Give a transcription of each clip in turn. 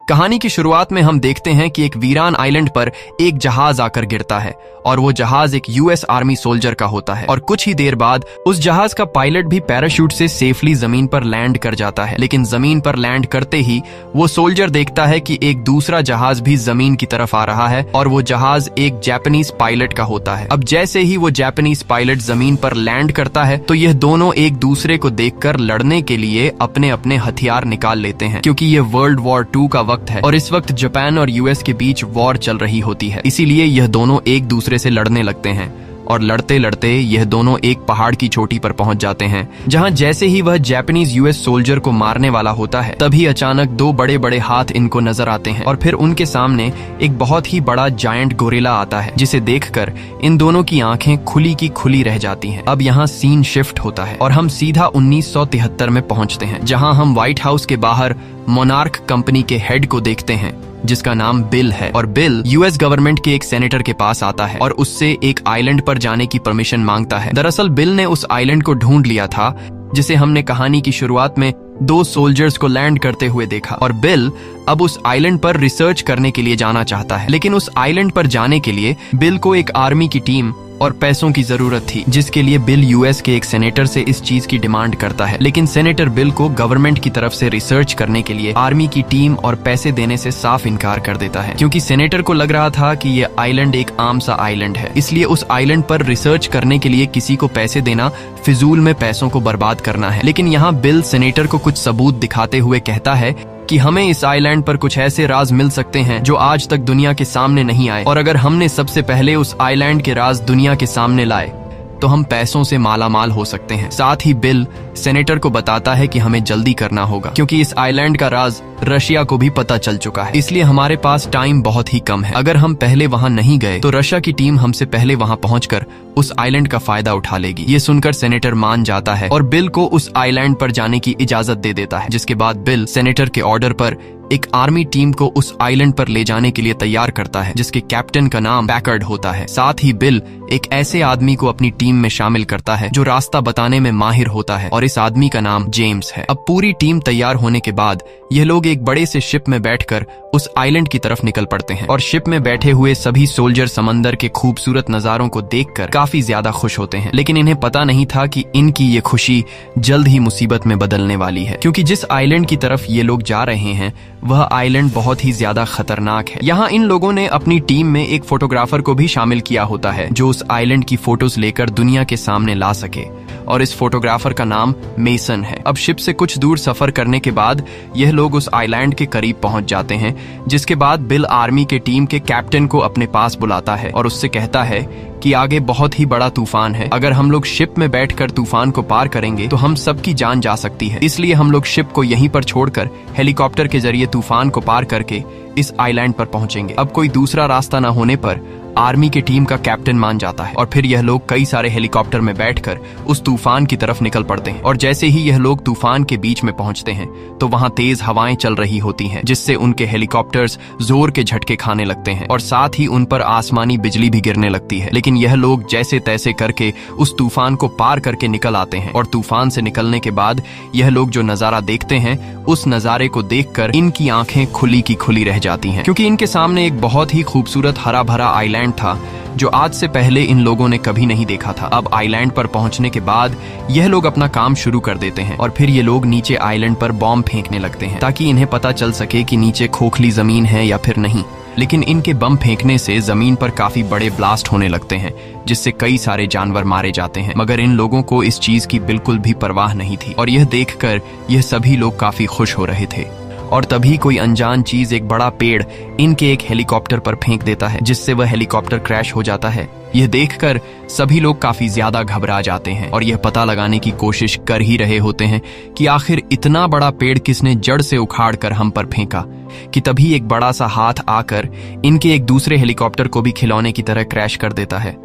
कहानी की शुरुआत में हम देखते हैं कि एक वीरान आइलैंड पर एक जहाज आकर गिरता है और वो जहाज एक यूएस आर्मी सोल्जर का होता है और कुछ ही देर बाद उस जहाज का पायलट भी पैराशूट से सेफली जमीन पर लैंड कर जाता है। लेकिन जमीन पर लैंड करते ही वो सोल्जर देखता है कि एक दूसरा जहाज भी जमीन की तरफ आ रहा है और वो जहाज एक जापानीज पायलट का होता है। अब जैसे ही वो जापानीज पायलट जमीन पर लैंड करता है तो यह दोनों एक दूसरे को देखकर लड़ने के लिए अपने अपने हथियार निकाल लेते हैं, क्योंकि ये वर्ल्ड वॉर 2 का वक्त है और इस वक्त जापान और यूएस के बीच वॉर चल रही होती है। इसीलिए यह दोनों एक दूसरे से लड़ने लगते हैं और लड़ते लड़ते यह दोनों एक पहाड़ की चोटी पर पहुंच जाते हैं, जहां जैसे ही वह जापानीज यूएस सोल्जर को मारने वाला होता है तभी अचानक 2 बड़े बड़े हाथ इनको नजर आते हैं और फिर उनके सामने एक बहुत ही बड़ा जायंट गोरिल्ला आता है, जिसे देखकर इन दोनों की आंखें खुली की खुली रह जाती हैं। अब यहाँ सीन शिफ्ट होता है और हम सीधा 1973 में पहुंचते हैं, जहां हम व्हाइट हाउस के बाहर मोनार्क कंपनी के हेड को देखते हैं जिसका नाम बिल है। और बिल यूएस गवर्नमेंट के एक सेनेटर के पास आता है और उससे एक आइलैंड पर जाने की परमिशन मांगता है। दरअसल बिल ने उस आइलैंड को ढूंढ लिया था जिसे हमने कहानी की शुरुआत में 2 सोल्जर्स को लैंड करते हुए देखा, और बिल अब उस आइलैंड पर रिसर्च करने के लिए जाना चाहता है। लेकिन उस आइलैंड पर जाने के लिए बिल को एक आर्मी की टीम और पैसों की जरूरत थी, जिसके लिए बिल यूएस के एक सेनेटर से इस चीज की डिमांड करता है। लेकिन सेनेटर बिल को गवर्नमेंट की तरफ से रिसर्च करने के लिए आर्मी की टीम और पैसे देने से साफ इनकार कर देता है, क्योंकि सेनेटर को लग रहा था कि ये आइलैंड एक आम सा आइलैंड है, इसलिए उस आइलैंड पर रिसर्च करने के लिए किसी को पैसे देना फिजूल में पैसों को बर्बाद करना है। लेकिन यहाँ बिल सेनेटर को कुछ सबूत दिखाते हुए कहता है कि हमें इस आइलैंड पर कुछ ऐसे राज मिल सकते हैं जो आज तक दुनिया के सामने नहीं आए, और अगर हमने सबसे पहले उस आइलैंड के राज दुनिया के सामने लाए तो हम पैसों से मालामाल हो सकते हैं। साथ ही बिल सेनेटर को बताता है कि हमें जल्दी करना होगा, क्योंकि इस आइलैंड का राज रशिया को भी पता चल चुका है, इसलिए हमारे पास टाइम बहुत ही कम है। अगर हम पहले वहां नहीं गए तो रशिया की टीम हमसे पहले वहां पहुंचकर उस आइलैंड का फायदा उठा लेगी। ये सुनकर सेनेटर मान जाता है और बिल को उस आइलैंड पर जाने की इजाजत दे देता है, जिसके बाद बिल सेनेटर के ऑर्डर पर एक आर्मी टीम को उस आइलैंड पर ले जाने के लिए तैयार करता है, जिसके कैप्टन का नाम पैकर्ड होता है। साथ ही बिल एक ऐसे आदमी को अपनी टीम में शामिल करता है जो रास्ता बताने में माहिर होता है, और इस आदमी का नाम जेम्स है। अब पूरी टीम तैयार होने के बाद यह लोग एक बड़े से शिप में बैठकर उस आइलैंड की तरफ निकल पड़ते हैं, और शिप में बैठे हुए सभी सोल्जर समंदर के खूबसूरत नजारों को देखकर काफी ज्यादा खुश होते हैं। लेकिन इन्हें पता नहीं था कि इनकी ये खुशी जल्द ही मुसीबत में बदलने वाली है, क्योंकि जिस आइलैंड की तरफ ये लोग जा रहे हैं वह आइलैंड बहुत ही ज्यादा खतरनाक है। यहाँ इन लोगों ने अपनी टीम में एक फोटोग्राफर को भी शामिल किया होता है जो उस आइलैंड की फोटोज लेकर दुनिया के सामने ला सके, और इस फोटोग्राफर का नाम मेसन है। अब शिप से कुछ दूर सफर करने के बाद यह लोग उस आइलैंड के करीब पहुंच जाते हैं, जिसके बाद बिल आर्मी के टीम के कैप्टन को अपने पास बुलाता है और उससे कहता है कि आगे बहुत ही बड़ा तूफान है। अगर हम लोग शिप में बैठकर तूफान को पार करेंगे तो हम सबकी जान जा सकती है, इसलिए हम लोग शिप को यहीं पर छोड़कर हेलीकॉप्टर के जरिए तूफान को पार करके इस आइलैंड पर पहुंचेंगे। अब कोई दूसरा रास्ता न होने पर आर्मी की टीम का कैप्टन मान जाता है और फिर यह लोग कई सारे हेलीकॉप्टर में बैठकर उस तूफान की तरफ निकल पड़ते हैं। और जैसे ही यह लोग तूफान के बीच में पहुंचते हैं तो वहां तेज हवाएं चल रही होती हैं, जिससे उनके हेलीकॉप्टर्स जोर के झटके खाने लगते हैं और साथ ही उन पर आसमानी बिजली भी गिरने लगती है। लेकिन यह लोग जैसे तैसे करके उस तूफान को पार करके निकल आते हैं, और तूफान से निकलने के बाद यह लोग जो नजारा देखते हैं उस नजारे को देखकर इनकी आंखें खुली की खुली रह जाती हैं, क्योंकि इनके सामने एक बहुत ही खूबसूरत हरा भरा आइलैंड था जो आज से पहले इन लोगों ने कभी नहीं देखा था। अब आइलैंड पर पहुंचने के बाद यह लोग अपना काम शुरू कर देते हैं और फिर ये लोग नीचे आइलैंड पर बॉम्ब फेंकने लगते हैं ताकि इन्हें पता चल सके कि नीचे खोखली जमीन है या फिर नहीं। लेकिन इनके बम फेंकने से जमीन पर काफी बड़े ब्लास्ट होने लगते हैं, जिससे कई सारे जानवर मारे जाते हैं, मगर इन लोगों को इस चीज की बिल्कुल भी परवाह नहीं थी और यह देखकर यह सभी लोग काफी खुश हो रहे थे। और तभी कोई अनजान चीज एक बड़ा पेड़ इनके एक हेलीकॉप्टर पर फेंक देता है, जिससे वह हेलीकॉप्टर क्रैश हो जाता है। यह देखकर सभी लोग काफी ज्यादा घबरा जाते हैं और यह पता लगाने की कोशिश कर ही रहे होते हैं कि आखिर इतना बड़ा पेड़ किसने जड़ से उखाड़ कर हम पर फेंका, कि तभी एक बड़ा सा हाथ आकर इनके एक दूसरे हेलीकॉप्टर को भी खिलौने की तरह क्रैश कर देता है।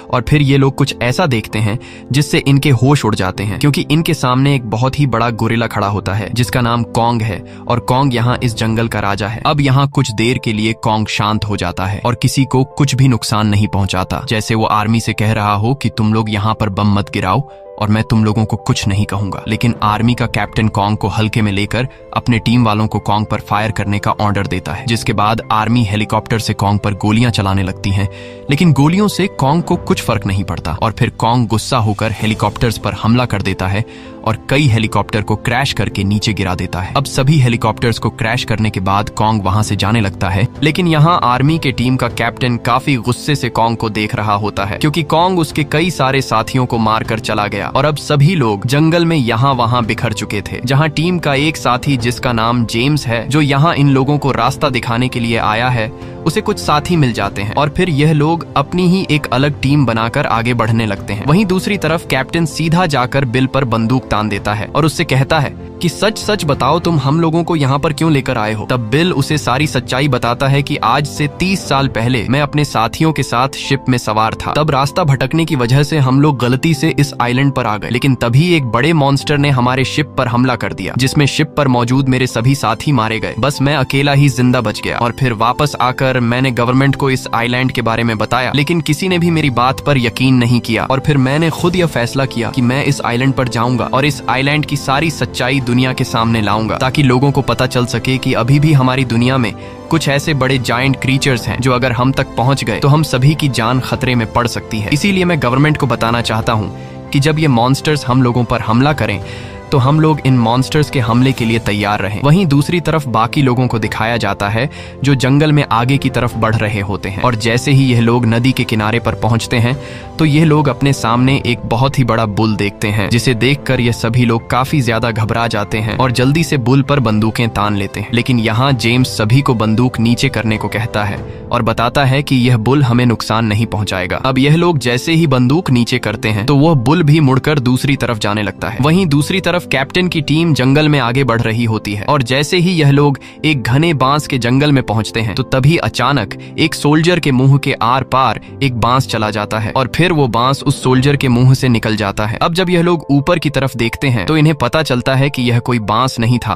और फिर ये लोग कुछ ऐसा देखते हैं जिससे इनके होश उड़ जाते हैं, क्योंकि इनके सामने एक बहुत ही बड़ा गोरिल्ला खड़ा होता है जिसका नाम कॉन्ग है, और कॉन्ग यहाँ इस जंगल का राजा है। अब यहाँ कुछ देर के लिए कॉन्ग शांत हो जाता है और किसी को कुछ भी नुकसान नहीं पहुंचाता, जैसे वो आर्मी से कह रहा हो कि तुम लोग यहाँ पर बम मत गिराओ और मैं तुम लोगों को कुछ नहीं कहूंगा। लेकिन आर्मी का कैप्टन कॉन्ग को हल्के में लेकर अपने टीम वालों को कॉन्ग पर फायर करने का ऑर्डर देता है, जिसके बाद आर्मी हेलीकॉप्टर से कॉन्ग पर गोलियां चलाने लगती हैं। लेकिन गोलियों से कॉन्ग को कुछ फर्क नहीं पड़ता और फिर कॉन्ग गुस्सा होकर हेलीकॉप्टर्स पर हमला कर देता है और कई हेलीकॉप्टर को क्रैश करके नीचे गिरा देता है। अब सभी हेलीकॉप्टर्स को क्रैश करने के बाद कॉन्ग वहां से जाने लगता है, लेकिन यहाँ आर्मी के टीम का कैप्टन काफी गुस्से से कॉन्ग को देख रहा होता है, क्योंकि कॉन्ग उसके कई सारे साथियों को मारकर चला गया और अब सभी लोग जंगल में यहाँ वहाँ बिखर चुके थे। जहाँ टीम का एक साथी जिसका नाम जेम्स है, जो यहाँ इन लोगों को रास्ता दिखाने के लिए आया है, उसे कुछ साथी मिल जाते हैं और फिर यह लोग अपनी ही एक अलग टीम बनाकर आगे बढ़ने लगते हैं। वहीं दूसरी तरफ कैप्टन सीधा जाकर बिल पर बंदूक तान देता है और उससे कहता है कि सच सच बताओ, तुम हम लोगों को यहाँ पर क्यों लेकर आए हो। तब बिल उसे सारी सच्चाई बताता है कि आज से 30 साल पहले मैं अपने साथियों के साथ शिप में सवार था। तब रास्ता भटकने की वजह से हम लोग गलती से इस आइलैंड पर आ गए, लेकिन तभी एक बड़े मॉन्स्टर ने हमारे शिप पर हमला कर दिया, जिसमें शिप पर मौजूद मेरे सभी साथी मारे गए। बस मैं अकेला ही जिंदा बच गया और फिर वापस आकर मैंने गवर्नमेंट को इस आइलैंड के बारे में बताया, लेकिन किसी ने भी मेरी बात पर यकीन नहीं किया। और फिर मैंने खुद यह फैसला किया कि मैं इस आइलैंड पर जाऊंगा और इस आइलैंड की सारी सच्चाई दुनिया के सामने लाऊंगा, ताकि लोगों को पता चल सके कि अभी भी हमारी दुनिया में कुछ ऐसे बड़े जायंट क्रीचर्स हैं जो अगर हम तक पहुंच गए तो हम सभी की जान खतरे में पड़ सकती है। इसीलिए मैं गवर्नमेंट को बताना चाहता हूं कि जब ये मॉन्स्टर्स हम लोगों पर हमला करें तो हम लोग इन मॉन्स्टर्स के हमले के लिए तैयार रहें। वहीं दूसरी तरफ बाकी लोगों को दिखाया जाता है जो जंगल में आगे की तरफ बढ़ रहे होते हैं और जैसे ही यह लोग नदी के किनारे पर पहुंचते हैं तो यह लोग अपने सामने एक बहुत ही बड़ा बुल देखते हैं, जिसे देखकर यह सभी लोग काफी ज्यादा घबरा जाते हैं और जल्दी से बुल पर बंदूकें तान लेते हैं। लेकिन यहाँ जेम्स सभी को बंदूक नीचे करने को कहता है और बताता है कि यह बुल हमें नुकसान नहीं पहुंचाएगा। अब यह लोग जैसे ही बंदूक नीचे करते हैं तो वह बुल भी मुड़कर दूसरी तरफ जाने लगता है। वहीं दूसरी तरफ कैप्टन की टीम जंगल में आगे बढ़ रही होती है और जैसे ही यह लोग एक घने बांस के जंगल में पहुंचते हैं तो तभी अचानक एक सोल्जर के मुंह के आर पार एक बांस चला जाता है और फिर वो बांस उस सोल्जर के मुंह से निकल जाता है। अब जब यह लोग ऊपर की तरफ देखते हैं तो इन्हें पता चलता है कि यह कोई बांस नहीं था,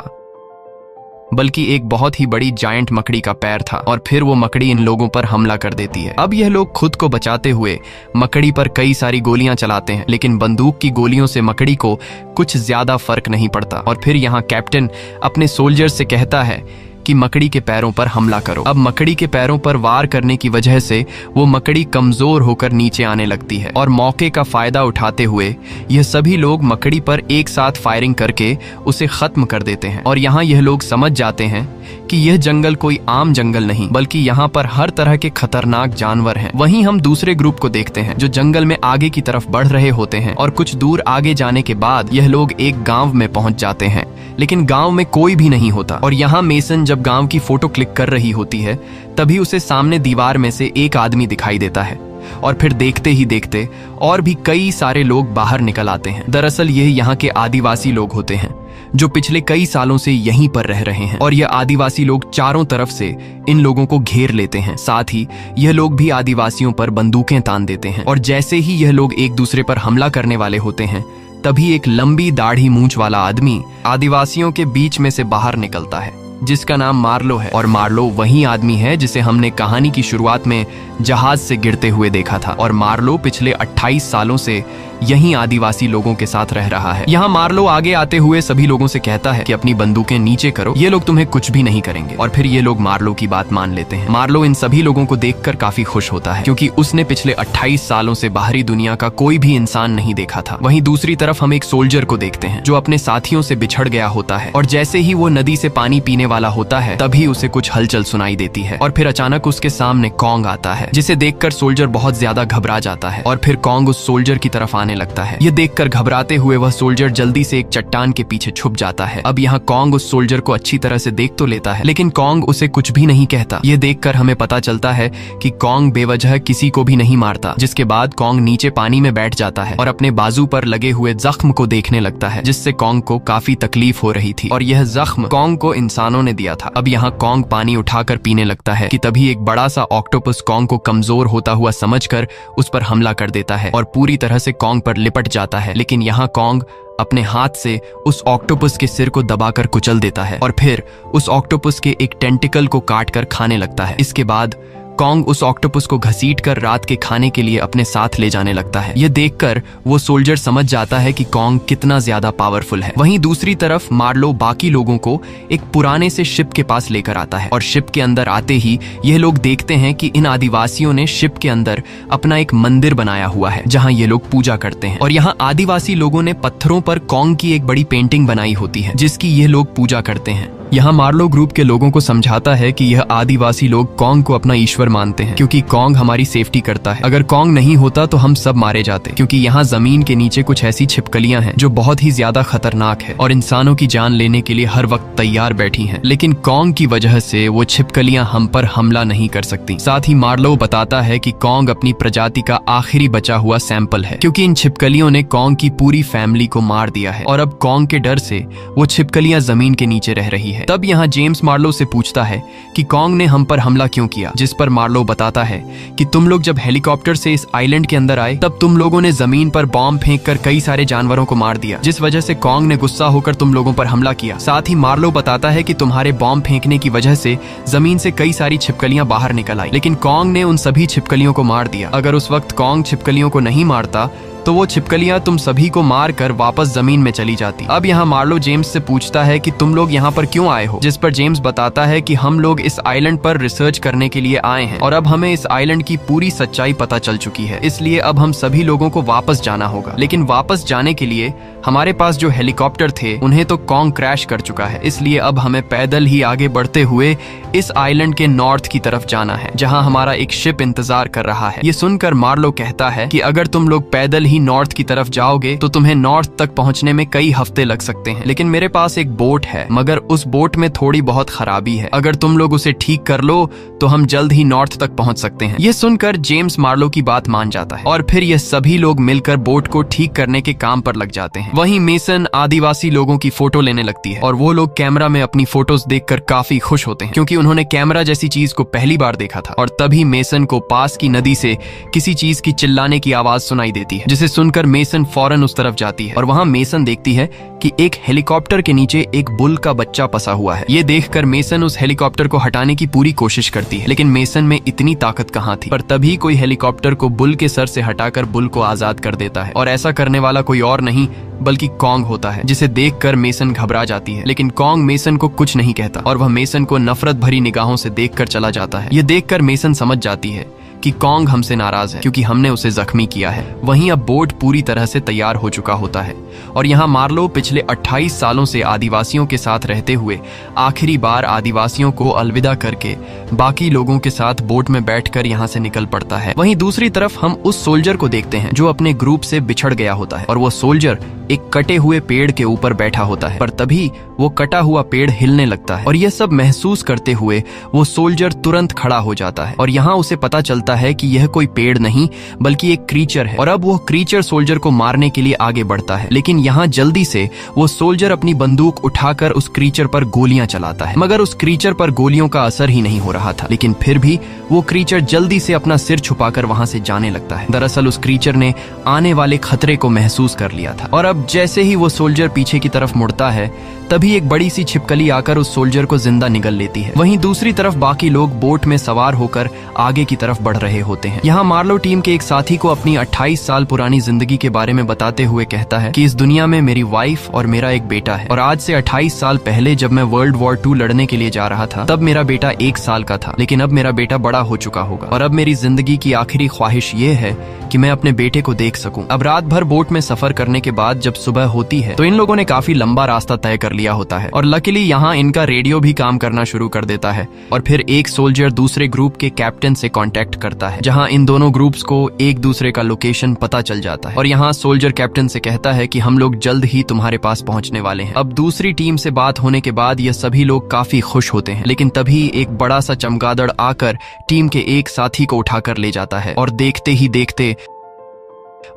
बल्कि एक बहुत ही बड़ी जायंट मकड़ी का पैर था और फिर वो मकड़ी इन लोगों पर हमला कर देती है। अब यह लोग खुद को बचाते हुए मकड़ी पर कई सारी गोलियां चलाते हैं, लेकिन बंदूक की गोलियों से मकड़ी को कुछ ज्यादा फर्क नहीं पड़ता और फिर यहाँ कैप्टन अपने सोल्जर से कहता है कि मकड़ी के पैरों पर हमला करो। अब मकड़ी के पैरों पर वार करने की वजह से वो मकड़ी कमजोर होकर नीचे आने लगती है और मौके का फायदा उठाते हुए यह सभी लोग मकड़ी पर एक साथ फायरिंग करके उसे खत्म कर देते हैं। और यहाँ यह लोग समझ जाते हैं कि यह जंगल कोई आम जंगल नहीं, बल्कि यहाँ पर हर तरह के खतरनाक जानवर हैं। वहीं हम दूसरे ग्रुप को देखते हैं जो जंगल में आगे की तरफ बढ़ रहे होते हैं और कुछ दूर आगे जाने के बाद यह लोग एक गांव में पहुंच जाते हैं, लेकिन गांव में कोई भी नहीं होता। और यहाँ मेसन जब गांव की फोटो क्लिक कर रही होती है तभी उसे सामने दीवार में से एक आदमी दिखाई देता है और फिर देखते ही देखते और भी कई सारे लोग बाहर निकल आते हैं। दरअसल ये यहाँ के आदिवासी लोग होते हैं जो पिछले कई सालों से यहीं पर रह रहे हैं और यह आदिवासी लोग चारों तरफ से इन लोगों को घेर लेते हैं। साथ ही यह लोग भी आदिवासियों पर बंदूकें तान देते हैं और जैसे ही यह लोग एक दूसरे पर हमला करने वाले होते हैं तभी एक लंबी दाढ़ी मूंछ वाला आदमी आदिवासियों के बीच में से बाहर निकलता है, जिसका नाम मार्लो है। और मार्लो वही आदमी है जिसे हमने कहानी की शुरुआत में जहाज से गिरते हुए देखा था और मार्लो पिछले 28 सालों से यहीं आदिवासी लोगों के साथ रह रहा है। यहाँ मार्लो आगे आते हुए सभी लोगों से कहता है कि अपनी बंदूकें नीचे करो, ये लोग तुम्हें कुछ भी नहीं करेंगे। और फिर ये लोग मार्लो की बात मान लेते हैं। मार्लो इन सभी लोगों को देखकर काफी खुश होता है क्योंकि उसने पिछले 28 सालों से बाहरी दुनिया का कोई भी इंसान नहीं देखा था। वहीं दूसरी तरफ हम एक सोल्जर को देखते हैं जो अपने साथियों से बिछड़ गया होता है और जैसे ही वो नदी से पानी पीने वाला होता है तभी उसे कुछ हलचल सुनाई देती है और फिर अचानक उसके सामने कॉन्ग आता है, जिसे देखकर सोल्जर बहुत ज्यादा घबरा जाता है और फिर कॉन्ग उस सोल्जर की तरफ आने लगता है। ये देखकर घबराते हुए वह सोल्जर जल्दी से एक चट्टान के पीछे छुप जाता है। अब यहाँ कॉन्ग उस सोल्जर को अच्छी तरह से देख तो लेता है, लेकिन कॉन्ग उसे कुछ भी नहीं कहता। ये देखकर हमें पता चलता है कि कॉन्ग बेवजह किसी को भी नहीं मारता। जिसके बाद कॉन्ग नीचे पानी में बैठ जाता है और अपने बाजू पर लगे हुए जख्म को देखने लगता है, जिससे कॉन्ग को काफी तकलीफ हो रही थी और यह जख्म कॉन्ग को इंसानों ने दिया था। अब यहाँ कॉन्ग पानी उठाकर पीने लगता है कि तभी एक बड़ा सा ऑक्टोपस कॉन्ग को कमजोर होता हुआ समझकर उस पर हमला कर देता है और पूरी तरह से कॉन्ग पर लिपट जाता है। लेकिन यहाँ कॉन्ग अपने हाथ से उस ऑक्टोपस के सिर को दबाकर कुचल देता है और फिर उस ऑक्टोपस के एक टेंटिकल को काटकर खाने लगता है। इसके बाद कॉन्ग उस ऑक्टोपस को घसीटकर रात के खाने के लिए अपने साथ ले जाने लगता है। यह देखकर वो सोल्जर समझ जाता है कि कॉन्ग कितना ज्यादा पावरफुल है। वहीं दूसरी तरफ मार्लो बाकी लोगों को एक पुराने से शिप के पास लेकर आता है और शिप के अंदर आते ही यह लोग देखते हैं कि इन आदिवासियों ने शिप के अंदर अपना एक मंदिर बनाया हुआ है जहां ये लोग पूजा करते हैं। और यहाँ आदिवासी लोगों ने पत्थरों पर कॉन्ग की एक बड़ी पेंटिंग बनाई होती है जिसकी ये लोग पूजा करते हैं। यहाँ मार्लो ग्रुप के लोगों को समझाता है कि यह आदिवासी लोग कॉन्ग को अपना ईश्वर मानते हैं क्योंकि कॉन्ग हमारी सेफ्टी करता है। अगर कॉन्ग नहीं होता तो हम सब मारे जाते, क्योंकि यहाँ जमीन के नीचे कुछ ऐसी छिपकलियां हैं जो बहुत ही ज्यादा खतरनाक है और इंसानों की जान लेने के लिए हर वक्त तैयार बैठी हैं। लेकिन कॉन्ग की वजह से वो छिपकलियां हम पर हमला नहीं कर सकती। साथ ही मार्लो बताता है कि कॉन्ग अपनी प्रजाति का आखिरी बचा हुआ सैंपल है, क्योंकि इन छिपकलियों ने कॉन्ग की पूरी फैमिली को मार दिया है और अब कॉन्ग के डर से वो छिपकलियां जमीन के नीचे रह रही है। तब यहाँ जेम्स मार्लो से पूछता है कि कॉन्ग ने हम पर हमला क्यों किया, जिस पर मार्लो बताता है कि तुम लोग जब हेलीकॉप्टर से इस आइलैंड के अंदर आए तब तुम लोगों ने जमीन पर बॉम्ब फेंककर कई सारे जानवरों को मार दिया, जिस वजह से कॉन्ग ने गुस्सा होकर तुम लोगों पर हमला किया। साथ ही मार्लो बताता है कि तुम्हारे बॉम्ब फेंकने की वजह से जमीन से कई सारी छिपकलियां बाहर निकल आई, लेकिन कॉन्ग ने उन सभी छिपकलियों को मार दिया। अगर उस वक्त कॉन्ग छिपकलियों को नहीं मारता तो वो छिपकलियां तुम सभी को मार कर वापस जमीन में चली जाती। अब यहाँ मार्लो जेम्स से पूछता है कि तुम लोग यहाँ पर क्यों आए हो, जिस पर जेम्स बताता है कि हम लोग इस आइलैंड पर रिसर्च करने के लिए आए हैं और अब हमें इस आइलैंड की पूरी सच्चाई पता चल चुकी है, इसलिए अब हम सभी लोगों को वापस जाना होगा। लेकिन वापस जाने के लिए हमारे पास जो हेलीकॉप्टर थे उन्हें तो कॉन्ग क्रैश कर चुका है, इसलिए अब हमें पैदल ही आगे बढ़ते हुए इस आइलैंड के नॉर्थ की तरफ जाना है जहाँ हमारा एक शिप इंतजार कर रहा है। ये सुनकर मार्लो कहता है कि अगर तुम लोग पैदल ही नॉर्थ की तरफ जाओगे तो तुम्हें नॉर्थ तक पहुंचने में कई हफ्ते लग सकते हैं, लेकिन मेरे पास एक बोट है, मगर उस बोट में थोड़ी बहुत खराबी है। अगर तुम लोग उसे ठीक कर लो तो हम जल्द ही नॉर्थ तक पहुंच सकते हैं। ये सुनकर जेम्स मार्लो की बात मान जाता है और फिर ये सभी लोग मिलकर बोट को ठीक करने के काम पर लग जाते हैं। वहीं मेसन आदिवासी लोगों की फोटो लेने लगती है और वो लोग कैमरा में अपनी फोटोज देखकर काफी खुश होते हैं, क्योंकि उन्होंने कैमरा जैसी चीज को पहली बार देखा था। और तभी मेसन को पास की नदी से किसी चीज की चिल्लाने की आवाज सुनाई देती है, जिसे सुनकर मेसन फौरन उस तरफ जाती है और वहां मेसन देखती है कि एक हेलीकॉप्टर के नीचे एक बुल का बच्चा फंसा हुआ है। ये देखकर मेसन उस हेलीकॉप्टर को हटाने की पूरी कोशिश करती है, लेकिन मेसन में इतनी ताकत कहाँ थी। पर तभी कोई हेलीकॉप्टर को बुल के सर से हटाकर बुल को आजाद कर देता है और ऐसा करने वाला कोई और नहीं बल्कि कॉन्ग होता है, जिसे देखकर मेसन घबरा जाती है। लेकिन कॉन्ग मेसन को कुछ नहीं कहता और वह मेसन को नफरत भरी निगाहों से देखकर चला जाता है। ये देखकर मेसन समझ जाती है कि कॉन्ग हमसे नाराज है क्योंकि हमने उसे जख्मी किया है। वहीं अब बोट पूरी तरह से तैयार हो चुका होता है और यहाँ मार्लो पिछले 28 सालों से आदिवासियों के साथ रहते हुए आखिरी बार आदिवासियों को अलविदा करके बाकी लोगों के साथ बोट में बैठकर यहाँ से निकल पड़ता है। वहीं दूसरी तरफ हम उस सोल्जर को देखते हैं जो अपने ग्रुप से बिछड़ गया होता है और वो सोल्जर एक कटे हुए पेड़ के ऊपर बैठा होता है। पर तभी वो कटा हुआ पेड़ हिलने लगता है और यह सब महसूस करते हुए वो सोल्जर तुरंत खड़ा हो जाता है और यहाँ उसे पता चलता है कि यह कोई पेड़ नहीं बल्कि एक क्रीचर है। और अब वो क्रीचर सोल्जर को मारने के लिए आगे बढ़ता है, लेकिन यहाँ जल्दी से वो सोल्जर अपनी बंदूक उठाकर उस क्रीचर पर गोलियां चलाता है, मगर उस क्रीचर पर गोलियों का असर ही नहीं हो रहा था। लेकिन फिर भी वो क्रीचर जल्दी से अपना सिर छुपाकर वहां से जाने लगता है। दरअसल उस क्रीचर ने आने वाले खतरे को महसूस कर लिया था और अब जैसे ही वो सोल्जर पीछे की तरफ मुड़ता है तभी एक बड़ी सी छिपकली आकर उस सोल्जर को जिंदा निगल लेती है। वहीं दूसरी तरफ बाकी लोग बोट में सवार होकर आगे की तरफ बढ़ रहे होते हैं। यहाँ मार्लो टीम के एक साथी को अपनी 28 साल पुरानी जिंदगी के बारे में बताते हुए कहता है कि इस दुनिया में मेरी वाइफ और मेरा एक बेटा है और आज से 28 साल पहले जब मैं वर्ल्ड वॉर 2 लड़ने के लिए जा रहा था तब मेरा बेटा 1 साल का था, लेकिन अब मेरा बेटा बड़ा हो चुका होगा और अब मेरी जिंदगी की आखिरी ख्वाहिश ये है कि मैं अपने बेटे को देख सकूं। अब रात भर बोट में सफर करने के बाद जब सुबह होती है तो इन लोगों ने काफी लंबा रास्ता तय कर लिया होता है और लकीली यहाँ इनका रेडियो भी काम करना शुरू कर देता है और फिर एक सोल्जर दूसरे ग्रुप के कैप्टन से कांटेक्ट करता है, जहाँ इन दोनों ग्रुप्स को एक दूसरे का लोकेशन पता चल जाता है और यहाँ सोल्जर कैप्टन से कहता है कि हम लोग जल्द ही तुम्हारे पास पहुंचने वाले हैं। अब दूसरी टीम से बात होने के बाद ये सभी लोग काफी खुश होते हैं, लेकिन तभी एक बड़ा सा चमगादड़ आकर टीम के एक साथी को उठाकर ले जाता है और देखते ही देखते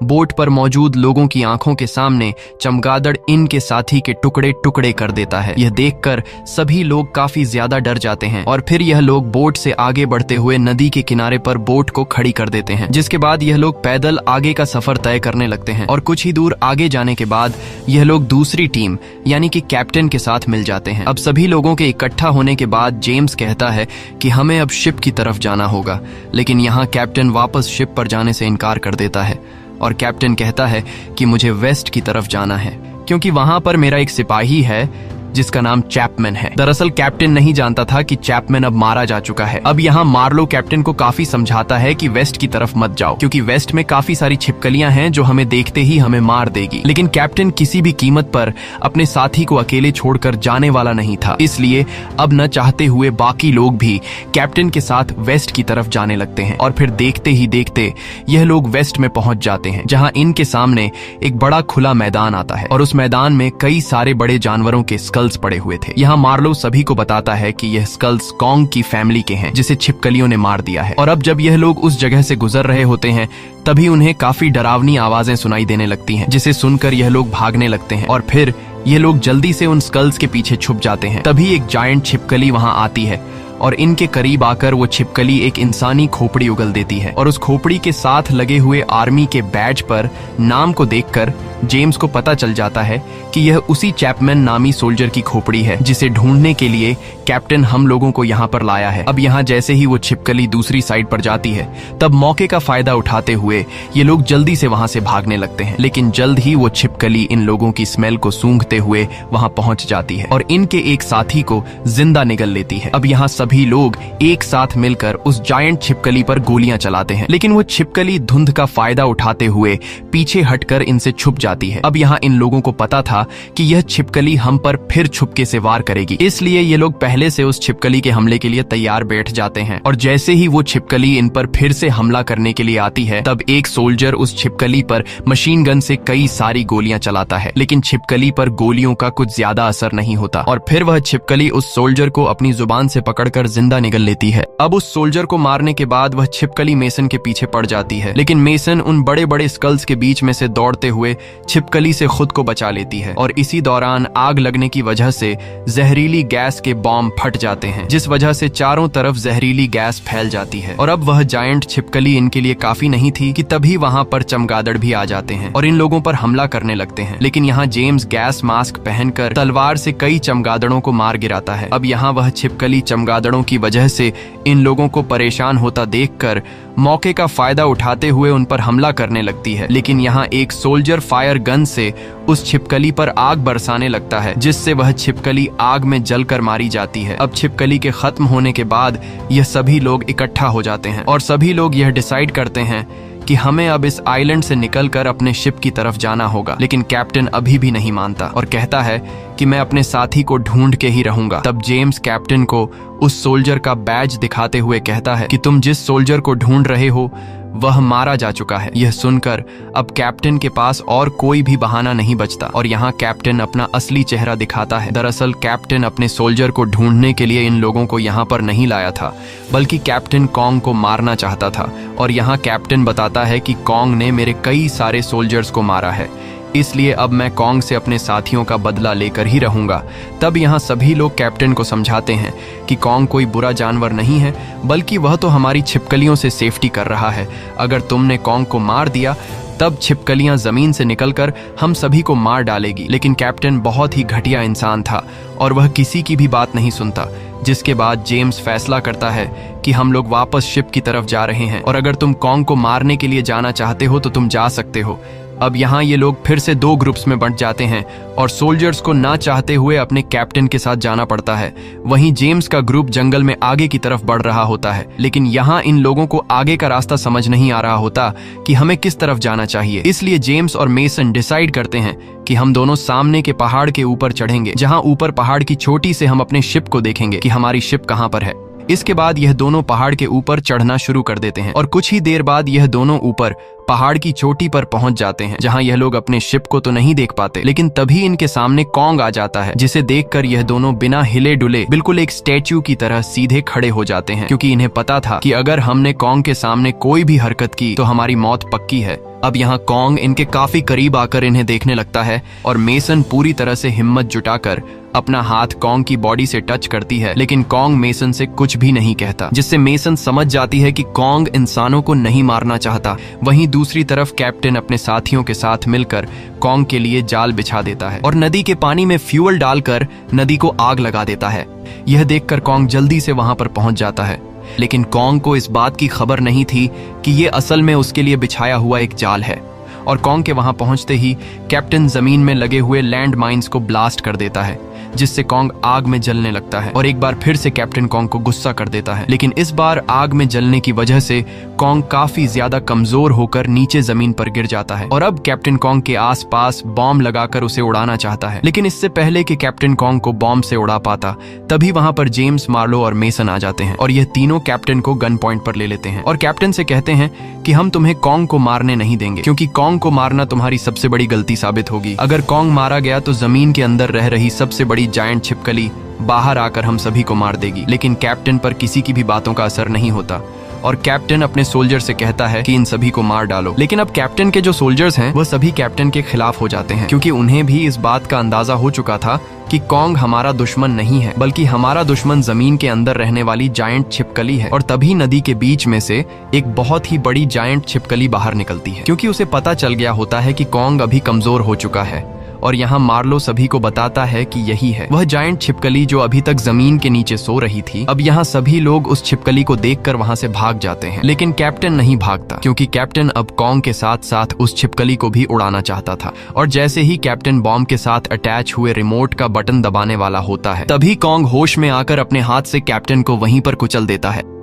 बोट पर मौजूद लोगों की आंखों के सामने चमगादड़ इनके साथी के टुकड़े टुकड़े कर देता है। यह देखकर सभी लोग काफी ज्यादा डर जाते हैं और फिर यह लोग बोट से आगे बढ़ते हुए नदी के किनारे पर बोट को खड़ी कर देते हैं, जिसके बाद यह लोग पैदल आगे का सफर तय करने लगते हैं। और कुछ ही दूर आगे जाने के बाद यह लोग दूसरी टीम यानी कि कैप्टन के साथ मिल जाते हैं। अब सभी लोगों के इकट्ठा होने के बाद जेम्स कहता है कि हमें अब शिप की तरफ जाना होगा, लेकिन यहाँ कैप्टन वापस शिप पर जाने से इनकार कर देता है और कैप्टन कहता है कि मुझे वेस्ट की तरफ जाना है क्योंकि वहां पर मेरा एक सिपाही है जिसका नाम चैपमैन है। दरअसल कैप्टन नहीं जानता था कि चैपमैन अब मारा जा चुका है। अब यहाँ मार्लो कैप्टन को काफी समझाता है कि वेस्ट की तरफ मत जाओ क्योंकि वेस्ट में काफी सारी छिपकलियां हैं जो हमें देखते ही हमें मार देगी। लेकिन कैप्टन किसी भी कीमत पर अपने साथी को अकेले छोड़कर जाने वाला नहीं था, इसलिए अब न चाहते हुए बाकी लोग भी कैप्टन के साथ वेस्ट की तरफ जाने लगते हैं। और फिर देखते ही देखते यह लोग वेस्ट में पहुंच जाते हैं, जहाँ इनके सामने एक बड़ा खुला मैदान आता है और उस मैदान में कई सारे बड़े जानवरों के स्कल्स पड़े हुए थे। यहाँ मार्लो सभी को बताता है कि यह स्कल्स कॉन्ग की फैमिली के हैं जिसे छिपकलियों ने मार दिया है। और अब जब यह लोग उस जगह से गुजर रहे होते हैं तभी उन्हें काफी डरावनी आवाजें सुनाई देने लगती हैं, जिसे सुनकर यह लोग भागने लगते हैं और फिर ये लोग जल्दी से उन स्कल्स के पीछे छुप जाते हैं। तभी एक जायंट छिपकली वहां आती है और इनके करीब आकर वो छिपकली एक इंसानी खोपड़ी उगल देती है और उस खोपड़ी के साथ लगे हुए आर्मी के बैज पर नाम को देखकर जेम्स को पता चल जाता है कि यह उसी चैपमैन नामी सोल्जर की खोपड़ी है जिसे ढूंढने के लिए कैप्टन हम लोगों को यहाँ पर लाया है। अब यहाँ जैसे ही वो छिपकली दूसरी साइड पर जाती है तब मौके का फायदा उठाते हुए ये लोग जल्दी से वहां से भागने लगते हैं, लेकिन जल्द ही वो छिपकली इन लोगों की स्मेल को सूंघते हुए वहां पहुंच जाती है और इनके एक साथी को जिंदा निगल लेती है। अब यहाँ सभी लोग एक साथ मिलकर उस जायंट छिपकली पर गोलियां चलाते हैं, लेकिन वो छिपकली धुंध का फायदा उठाते हुए पीछे हटकर इनसे छुप जाती है। अब यहाँ इन लोगों को पता था कि यह छिपकली हम पर फिर छुपके से वार करेगी, इसलिए ये लोग पहले से उस छिपकली के हमले के लिए तैयार बैठ जाते हैं। और जैसे ही वो छिपकली इन पर फिर से हमला करने के लिए आती है तब एक सोल्जर उस छिपकली पर मशीन गन से कई सारी गोलियां चलाता है, लेकिन छिपकली पर गोलियों का कुछ ज्यादा असर नहीं होता और फिर वह छिपकली उस सोल्जर को अपनी जुबान से पकड़कर जिंदा निगल लेती है। अब उस सोल्जर को मारने के बाद वह छिपकली मेसन के पीछे पड़ जाती है, लेकिन मेसन उन बड़े बड़े स्कल्स के बीच में से दौड़ते हुए छिपकली से खुद को बचा लेती है और इसी दौरान आग लगने की वजह से जहरीली गैस के बॉम्ब फट जाते हैं, जिस वजह से चारों तरफ जहरीली गैस फैल जाती है। और अब वह जायंट छिपकली इनके लिए काफी नहीं थी कि तभी वहां पर चमगादड़ भी आ जाते हैं और इन लोगों पर हमला करने लगते हैं, लेकिन यहाँ जेम्स गैस मास्क पहनकर तलवार से कई चमगादड़ों को मार गिराता है। अब यहाँ वह छिपकली चमगादड़ों की वजह से इन लोगों को परेशान होता देखकर मौके का फायदा उठाते हुए उन पर हमला करने लगती है, लेकिन यहाँ एक सोल्जर फायर गन से उस छिपकली पर आग बरसाने लगता है, जिससे वह छिपकली आग में जलकर मारी जाती है। अब छिपकली के खत्म होने के बाद यह सभी लोग इकट्ठा हो जाते हैं और सभी लोग यह डिसाइड करते हैं कि हमें अब इस आइलैंड से निकलकर अपने शिप की तरफ जाना होगा, लेकिन कैप्टन अभी भी नहीं मानता और कहता है कि मैं अपने साथी को ढूंढ के ही रहूंगा। तब जेम्स कैप्टन को उस सोल्जर का बैज दिखाते हुए कहता है कि तुम जिस सोल्जर को ढूंढ रहे हो वह मारा जा चुका है। यह सुनकर अब कैप्टन के पास और कोई भी बहाना नहीं बचता और यहाँ कैप्टन अपना असली चेहरा दिखाता है। दरअसल कैप्टन अपने सोल्जर को ढूंढने के लिए इन लोगों को यहाँ पर नहीं लाया था, बल्कि कैप्टन कॉन्ग को मारना चाहता था। और यहाँ कैप्टन बताता है कि कॉन्ग ने मेरे कई सारे सोल्जर्स को मारा है, इसलिए अब मैं कॉन्ग से अपने साथियों का बदला लेकर ही रहूंगा। तब यहाँ सभी लोग कैप्टन को समझाते हैं कि कॉन्ग कोई बुरा जानवर नहीं है, बल्कि वह तो हमारी छिपकलियों से सेफ्टी कर रहा है। अगर तुमने कॉन्ग को मार दिया तब छिपकलियां जमीन से निकलकर हम सभी को मार डालेगी। लेकिन कैप्टन बहुत ही घटिया इंसान था और वह किसी की भी बात नहीं सुनता, जिसके बाद जेम्स फैसला करता है कि हम लोग वापस शिप की तरफ जा रहे हैं और अगर तुम कॉन्ग को मारने के लिए जाना चाहते हो तो तुम जा सकते हो। अब यहाँ ये लोग फिर से दो ग्रुप्स में बंट जाते हैं और सोल्जर्स को ना चाहते हुए अपने कैप्टन के साथ जाना पड़ता है। वहीं जेम्स का ग्रुप जंगल में आगे की तरफ बढ़ रहा होता है, लेकिन यहाँ इन लोगों को आगे का रास्ता समझ नहीं आ रहा होता कि हमें किस तरफ जाना चाहिए। इसलिए जेम्स और मेसन डिसाइड करते हैं कि हम दोनों सामने के पहाड़ के ऊपर चढ़ेंगे, जहाँ ऊपर पहाड़ की चोटी से हम अपने शिप को देखेंगे कि हमारी शिप कहाँ पर है। इसके बाद यह दोनों पहाड़ के ऊपर चढ़ना शुरू कर देते हैं और कुछ ही देर बाद यह दोनों ऊपर पहाड़ की चोटी पर पहुंच जाते हैं, जहां यह लोग अपने शिप को तो नहीं देख पाते, लेकिन तभी इनके सामने कॉन्ग आ जाता है, जिसे देखकर यह दोनों बिना हिले डुले बिल्कुल एक स्टैच्यू की तरह सीधे खड़े हो जाते हैं, क्योंकि इन्हें पता था कि अगर हमने कॉन्ग के सामने कोई भी हरकत की तो हमारी मौत पक्की है। अब यहाँ कॉन्ग इनके काफी करीब आकर इन्हें देखने लगता है और मेसन पूरी तरह से हिम्मत जुटाकर अपना हाथ कॉन्ग की बॉडी से टच करती है, लेकिन कॉन्ग मेसन से कुछ भी नहीं कहता, जिससे मेसन समझ जाती है कि कॉन्ग इंसानों को नहीं मारना चाहता। वहीं दूसरी तरफ कैप्टन अपने साथियों के साथ मिलकर कॉन्ग के लिए जाल बिछा देता है और नदी के पानी में फ्यूल डालकर नदी को आग लगा देता है। यह देखकर कॉन्ग जल्दी से वहां पर पहुंच जाता है, लेकिन कॉन्ग को इस बात की खबर नहीं थी कि ये असल में उसके लिए बिछाया हुआ एक जाल है। और कॉन्ग के वहां पहुंचते ही कैप्टन जमीन में लगे हुए लैंड माइंस को ब्लास्ट कर देता है, जिससे कॉन्ग आग में जलने लगता है और एक बार फिर से कैप्टन कॉन्ग को गुस्सा कर देता है। लेकिन इस बार आग में जलने की वजह से कॉन्ग काफी ज्यादा कमजोर होकर नीचे जमीन पर गिर जाता है और अब कैप्टन कॉन्ग के आसपास बॉम्ब लगाकर उसे उड़ाना चाहता है। लेकिन इससे पहले कि कैप्टन कॉन्ग को बॉम्ब से उड़ा पाता, तभी वहां पर जेम्स, मार्लो और मेसन आ जाते हैं और यह तीनों कैप्टन को गन पॉइंट पर ले लेते हैं और कैप्टन से कहते हैं कि हम तुम्हें कॉन्ग को मारने नहीं देंगे, क्योंकि कॉन्ग को मारना तुम्हारी सबसे बड़ी गलती साबित होगी। अगर कॉन्ग मारा गया तो जमीन के अंदर रह रही सबसे बड़ी जायंट छिपकली बाहर आकर हम सभी को मार देगी। लेकिन कैप्टन पर किसी की भी बातों का असर नहीं होता और कैप्टन अपने सोल्जर से कहता है कि इन सभी को मार डालो। लेकिन अब कैप्टन के जो सोल्जर्स हैं वह सभी कैप्टन के खिलाफ हो जाते हैं, क्योंकि उन्हें भी इस बात का अंदाजा हो चुका था कि कॉन्ग हमारा दुश्मन नहीं है, बल्कि हमारा दुश्मन जमीन के अंदर रहने वाली जायंट छिपकली है। और तभी नदी के बीच में से एक बहुत ही बड़ी जायंट छिपकली बाहर निकलती है, क्योंकि उसे पता चल गया होता है कि कॉन्ग अभी कमजोर हो चुका है। और यहाँ मार्लो सभी को बताता है कि यही है वह जायंट छिपकली जो अभी तक जमीन के नीचे सो रही थी। अब यहाँ सभी लोग उस छिपकली को देखकर वहां से भाग जाते हैं, लेकिन कैप्टन नहीं भागता, क्योंकि कैप्टन अब कॉन्ग के साथ साथ उस छिपकली को भी उड़ाना चाहता था। और जैसे ही कैप्टन बॉम्ब के साथ अटैच हुए रिमोट का बटन दबाने वाला होता है, तभी कॉन्ग होश में आकर अपने हाथ से कैप्टन को वहीं पर कुचल देता है।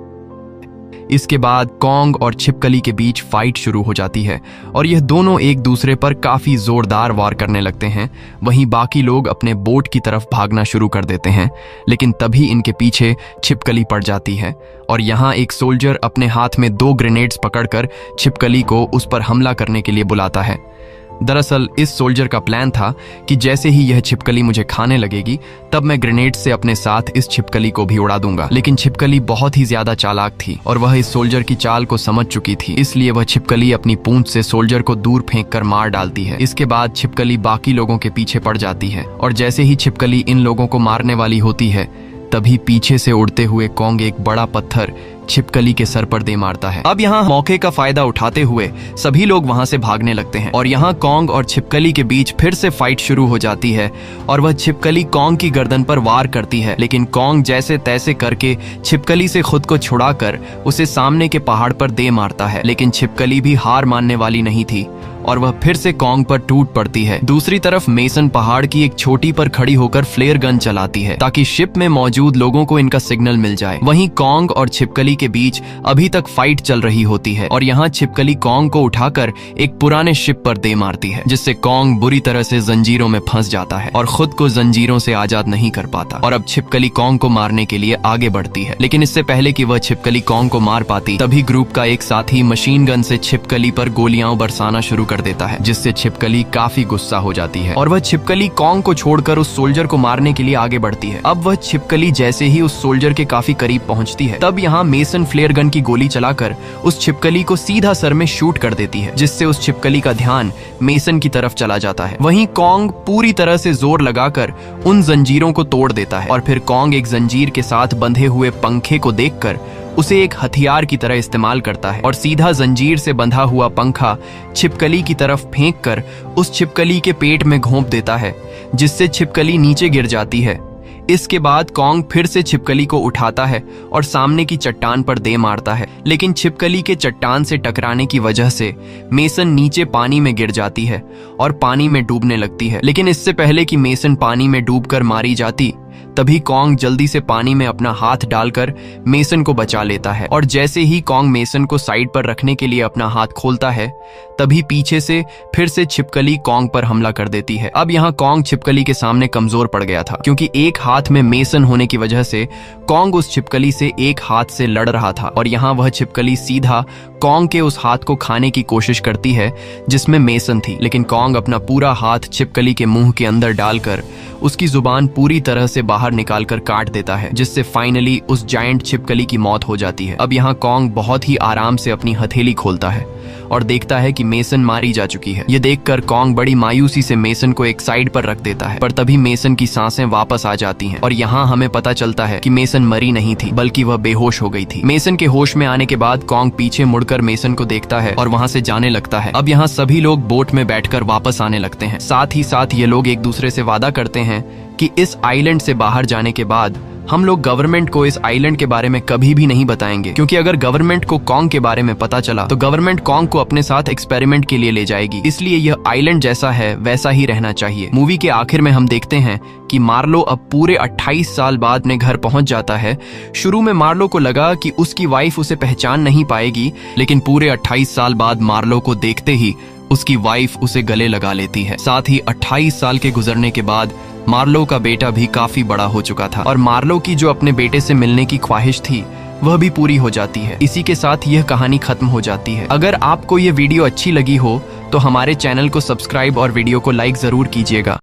इसके बाद कॉन्ग और छिपकली के बीच फाइट शुरू हो जाती है और यह दोनों एक दूसरे पर काफी जोरदार वार करने लगते हैं। वहीं बाकी लोग अपने बोट की तरफ भागना शुरू कर देते हैं, लेकिन तभी इनके पीछे छिपकली पड़ जाती है और यहाँ एक सोल्जर अपने हाथ में 2 ग्रेनेड्स पकड़कर छिपकली को उस पर हमला करने के लिए बुलाता है। दरअसल इस सोल्जर का प्लान था कि जैसे ही यह छिपकली मुझे खाने लगेगी, तब मैं ग्रेनेड से अपने साथ इस छिपकली को भी उड़ा दूंगा। लेकिन छिपकली बहुत ही ज्यादा चालाक थी और वह इस सोल्जर की चाल को समझ चुकी थी, इसलिए वह छिपकली अपनी पूंछ से सोल्जर को दूर फेंक कर मार डालती है। इसके बाद छिपकली बाकी लोगों के पीछे पड़ जाती है और जैसे ही छिपकली इन लोगों को मारने वाली होती है, तभी पीछे से उड़ते हुए कॉन्ग एक बड़ा पत्थर छिपकली के सर पर दे मारता है। अब यहाँ मौके का फायदा उठाते हुए सभी लोग वहां से भागने लगते हैं और यहाँ कॉन्ग और छिपकली के बीच फिर से फाइट शुरू हो जाती है और वह छिपकली कॉन्ग की गर्दन पर वार करती है। लेकिन कॉन्ग जैसे तैसे करके छिपकली से खुद को छुड़ाकर उसे सामने के पहाड़ पर दे मारता है। लेकिन छिपकली भी हार मानने वाली नहीं थी और वह फिर से कॉन्ग पर टूट पड़ती है। दूसरी तरफ मेसन पहाड़ की एक छोटी पर खड़ी होकर फ्लेयर गन चलाती है ताकि शिप में मौजूद लोगों को इनका सिग्नल मिल जाए। वहीं कॉन्ग और छिपकली के बीच अभी तक फाइट चल रही होती है और यहाँ छिपकली कॉन्ग को उठाकर एक पुराने शिप पर दे मारती है, जिससे कॉन्ग बुरी तरह से जंजीरों में फंस जाता है और खुद को जंजीरों से आजाद नहीं कर पाता। और अब छिपकली कॉन्ग को मारने के लिए आगे बढ़ती है, लेकिन इससे पहले कि वह छिपकली कॉन्ग को मार पाती, तभी ग्रुप का एक साथी मशीन गन से छिपकली पर गोलियां बरसाना शुरू कर देता है, जिससे छिपकली काफी गुस्सा हो जाती है और वह छिपकली कॉन्ग को छोड़कर उस सोल्जर को मारने के लिए आगे बढ़ती है। अब वह छिपकली जैसे ही उस सोल्जर के काफी करीब पहुंचती है, तब यहाँ मेसन फ्लेयर गन की गोली चलाकर उस छिपकली को सीधा सर में शूट कर देती है, जिससे उस छिपकली का ध्यान मेसन की तरफ चला जाता है। वहीं कॉन्ग पूरी तरह से जोर लगाकर उन जंजीरों को तोड़ देता है और फिर कॉन्ग एक जंजीर के साथ बंधे हुए पंखे को देखकर उसे एक हथियार की तरह इस्तेमाल करता है और सीधा जंजीर से बंधा हुआ पंखा छिपकली की तरफ फेंककर उस छिपकली के पेट में घोंप देता है, जिससे छिपकली नीचे गिर जाती है। इसके बाद कॉन्ग फिर से छिपकली को उठाता है और सामने की चट्टान पर दे मारता है, लेकिन छिपकली के चट्टान से टकराने की वजह से मेसन नीचे पानी में गिर जाती है और पानी में डूबने लगती है। लेकिन इससे पहले कि मेसन पानी में डूबकर मारी जाती, तभी कॉन्ग जल्दी से पानी में अपना हाथ डालकर मेसन को बचा लेता है और जैसे ही कॉन्ग मेसन को साइड पर रखने के लिए अपना हाथ खोलता है, तभी पीछे से फिर से छिपकली कॉन्ग पर हमला कर देती है। अब यहाँ कॉन्ग छिपकली के सामने कमजोर पड़ गया था, क्योंकि एक हाथ में मेसन होने की वजह से कॉन्ग उस छिपकली से एक हाथ से लड़ रहा था और यहाँ वह छिपकली सीधा कॉन्ग के उस हाथ को खाने की कोशिश करती है जिसमें मेसन थी। लेकिन कॉन्ग अपना पूरा हाथ छिपकली के मुंह के अंदर डालकर उसकी जुबान पूरी तरह से बाहर निकालकर काट देता है, जिससे फाइनली उस जायंट छिपकली की मौत हो जाती है। अब यहाँ कॉन्ग बहुत ही आराम से अपनी हथेली खोलता है और देखता है कि मेसन मारी जा चुकी है। ये देखकर कॉन्ग बड़ी मायूसी से मेसन को एक साइड पर रख देता है, पर तभी मेसन की सांसें वापस आ जाती हैं और यहाँ हमें पता चलता है कि मेसन मरी नहीं थी बल्कि वह बेहोश हो गई थी। मेसन के होश में आने के बाद कॉन्ग पीछे मुड़कर मेसन को देखता है और वहाँ से जाने लगता है। अब यहाँ सभी लोग बोट में बैठकर वापस आने लगते हैं। साथ ही साथ ये लोग एक दूसरे से वादा करते हैं कि इस आइलैंड से बाहर जाने के बाद हम लोग गवर्नमेंट को इस आइलैंड के बारे में कभी भी नहीं बताएंगे, क्योंकि अगर गवर्नमेंट को कॉन्ग के बारे में पता चला तो गवर्नमेंट कॉन्ग को अपने साथ एक्सपेरिमेंट के लिए ले जाएगी। इसलिए यह आइलैंड जैसा है वैसा ही रहना चाहिए। मूवी के आखिर में हम देखते हैं कि मार्लो अब पूरे 28 साल बाद अपने घर पहुंच जाता है। शुरू में मार्लो को लगा कि उसकी वाइफ उसे पहचान नहीं पाएगी, लेकिन पूरे 28 साल बाद मार्लो को देखते ही उसकी वाइफ उसे गले लगा लेती है। साथ ही 28 साल के गुजरने के बाद मार्लो का बेटा भी काफी बड़ा हो चुका था और मार्लो की जो अपने बेटे से मिलने की ख्वाहिश थी वह भी पूरी हो जाती है। इसी के साथ यह कहानी खत्म हो जाती है। अगर आपको यह वीडियो अच्छी लगी हो तो हमारे चैनल को सब्सक्राइब और वीडियो को लाइक जरूर कीजिएगा।